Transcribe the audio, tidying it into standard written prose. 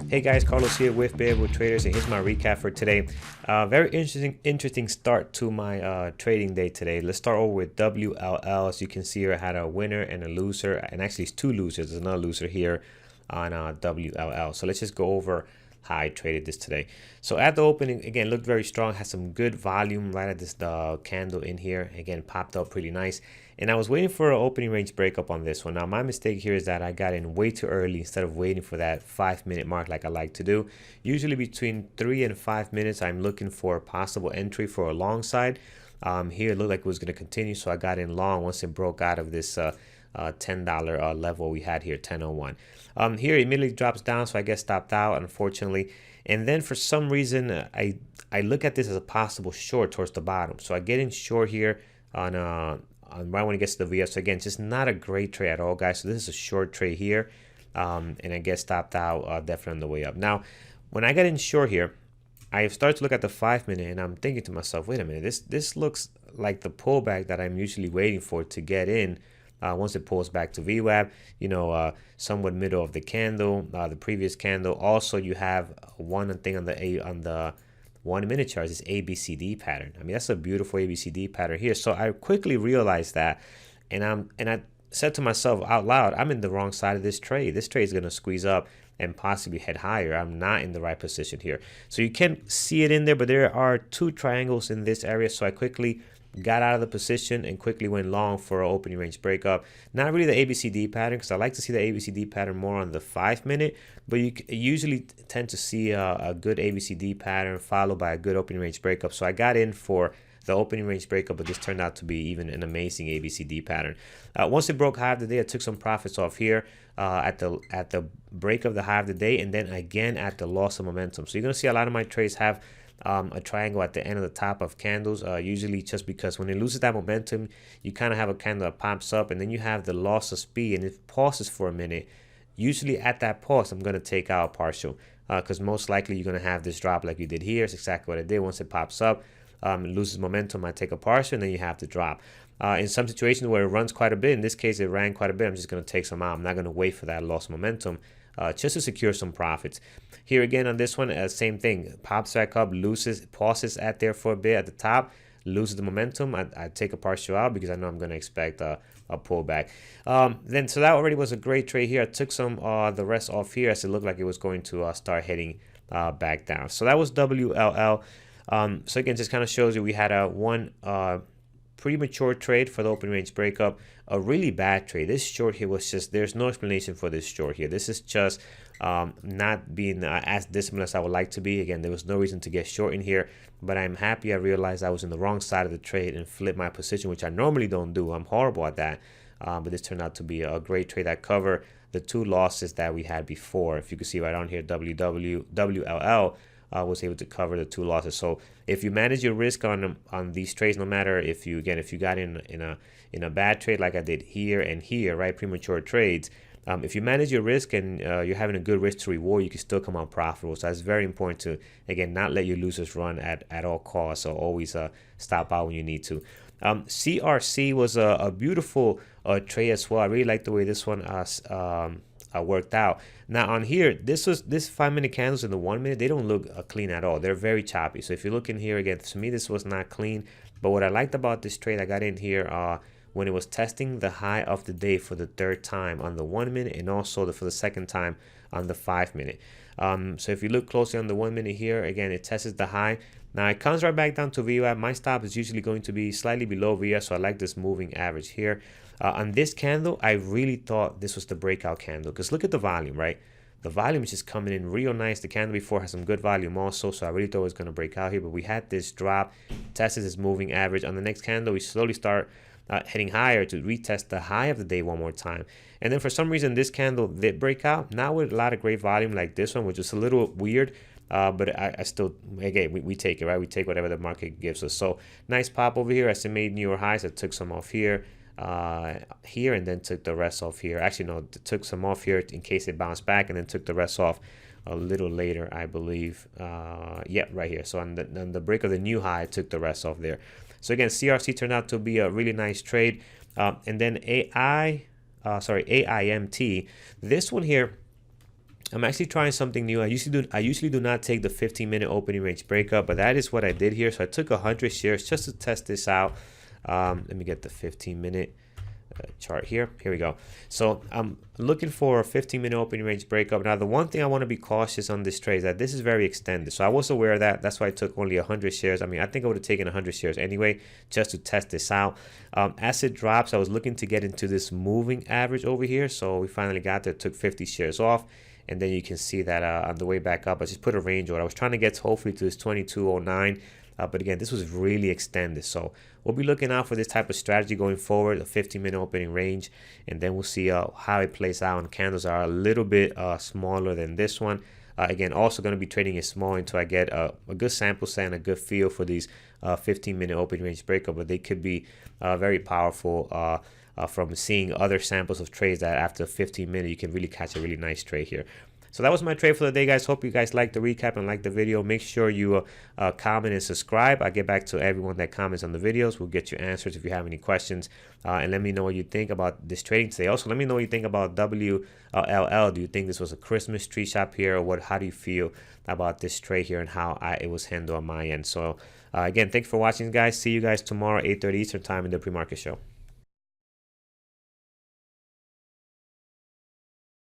Hey guys, Carlos here with Be Able Traders, and here's my recap for today. Very interesting start to my trading day today. Let's start over with WLL. As you can see here, I had a winner and a loser, and actually it's two losers. There's another loser here on WLL. So let's just go over how I traded this today. So at the opening, again, looked very strong, had some good volume right at this candle in here. Again, popped up pretty nice. And I was waiting for an opening range breakup on this one. Now, my mistake here is that I got in way too early instead of waiting for that 5-minute mark like I like to do. Usually between 3 and 5 minutes, I'm looking for a possible entry for a long side. Here it looked like it was going to continue, so I got in long once it broke out of this $10 level we had here, 10.01. Here it immediately drops down, so I get stopped out, unfortunately. And then for some reason, I look at this as a possible short towards the bottom. So I get in short here on right when it gets to the VF. So again, just not a great trade at all, guys. So this is a short trade here, and I get stopped out definitely on the way up. Now, when I get in short here, I start to look at the 5-minute, and I'm thinking to myself, wait a minute, this looks like the pullback that I'm usually waiting for to get in. Once it pulls back to VWAP, somewhat middle of the candle, the previous candle. Also, you have one thing on the 1-minute chart, this ABCD pattern. I mean, that's a beautiful ABCD pattern here. So I quickly realized that, and I said to myself out loud, I'm in the wrong side of this trade. This trade is going to squeeze up and possibly head higher. I'm not in the right position here. So you can see it in there, but there are two triangles in this area. So I quickly got out of the position and quickly went long for an opening range breakup. Not really the ABCD pattern, because I like to see the ABCD pattern more on the 5-minute, but you usually tend to see a good ABCD pattern followed by a good opening range breakup. So I got in for the opening range breakup, but this turned out to be even an amazing ABCD pattern. Once it broke high of the day, I took some profits off here at the break of the high of the day, and then again at the loss of momentum. So you're going to see a lot of my trades have a triangle at the end of the top of candles, usually just because when it loses that momentum, you kind of have a candle that pops up, and then you have the loss of speed, and it pauses for a minute. Usually at that pause, I'm going to take out a partial, because most likely you're going to have this drop like you did here. It's exactly what I did. Once it pops up, it loses momentum, I take a partial, and then you have to drop. In some situations where it runs quite a bit, in this case it ran quite a bit, I'm just going to take some out. I'm not going to wait for that lost momentum. Just to secure some profits. Here again on this one, same thing. Pops back up, loses, pauses at there for a bit at the top, loses the momentum. I take a partial out because I know I'm going to expect a pullback. So that already was a great trade here. I took some the rest off here as it looked like it was going to start heading back down. So that was WLL. So again, just kind of shows you we had one premature trade for the open range breakup, a really bad trade. This short here was just, there's no explanation for this short here. This is just not being as disciplined as I would like to be. Again, there was no reason to get short in here, but I'm happy I realized I was in the wrong side of the trade and flipped my position, which I normally don't do. I'm horrible at that, but this turned out to be a great trade that covered the two losses that we had before. If you can see right on here, WLL was able to cover the two losses. So if you manage your risk on these trades, no matter if you got in a bad trade like I did here and here, right, premature trades, if you manage your risk and you're having a good risk to reward, you can still come out profitable. So it's very important to, again, not let your losers run at all costs. So always stop out when you need to. CRC was a beautiful trade as well. I really like the way this one worked out. Now on here, this 5-minute candles in the 1-minute, they don't look clean at all. They're very choppy. So if you look in here again, to me this was not clean. But what I liked about this trade, I got in here when it was testing the high of the day for the 3rd time on the 1-minute, and also for the 2nd time on the 5-minute. So if you look closely on the 1-minute here, again, it tests the high. Now it comes right back down to VWAP. My stop is usually going to be slightly below VWAP, so I like this moving average here. On this candle, I really thought this was the breakout candle, because look at the volume, right? The volume is just coming in real nice. The candle before has some good volume also, so I really thought it was going to break out here, but we had this drop, tested this moving average. On the next candle, we slowly start heading higher to retest the high of the day one more time. And then for some reason, this candle did break out, not with a lot of great volume like this one, which is a little weird. But I still, again, we take it, right? We take whatever the market gives us. So nice pop over here as it made newer highs. I took some off here, and then took the rest off here. Actually, no, took some off here in case it bounced back, and then took the rest off a little later, I believe. Yeah, right here. So on the break of the new high, I took the rest off there. So again, CRC turned out to be a really nice trade. And then AIMT, this one here, I'm actually trying something new. I usually do not take the 15-minute opening range breakup, but that is what I did here. So I took 100 shares just to test this out. Let me get the 15-minute chart here. Here we go. So I'm looking for a 15-minute opening range breakup. Now, the one thing I want to be cautious on this trade is that this is very extended. So I was aware of that. That's why I took only 100 shares. I mean, I think I would have taken 100 shares anyway, just to test this out. As it drops, I was looking to get into this moving average over here. So we finally got there, took 50 shares off. And then you can see that on the way back up, I just put a range order. I was trying to get hopefully to this 2209. But again, this was really extended. So we'll be looking out for this type of strategy going forward, a 15-minute opening range. And then we'll see how it plays out. And candles are a little bit smaller than this one. Again, also going to be trading it small until I get a good sample set and a good feel for these 15-minute opening range breakup. But they could be very powerful from seeing other samples of trades that after 15 minutes, you can really catch a really nice trade here. So that was my trade for the day, guys. Hope you guys liked the recap and liked the video. Make sure you comment and subscribe. I get back to everyone that comments on the videos. We'll get you answers if you have any questions. And let me know what you think about this trading today. Also, let me know what you think about WLL. Do you think this was a Christmas tree shop here? Or how do you feel about this trade here and how it was handled on my end? So again, thanks for watching, guys. See you guys tomorrow, 8:30 Eastern time in the pre-market show.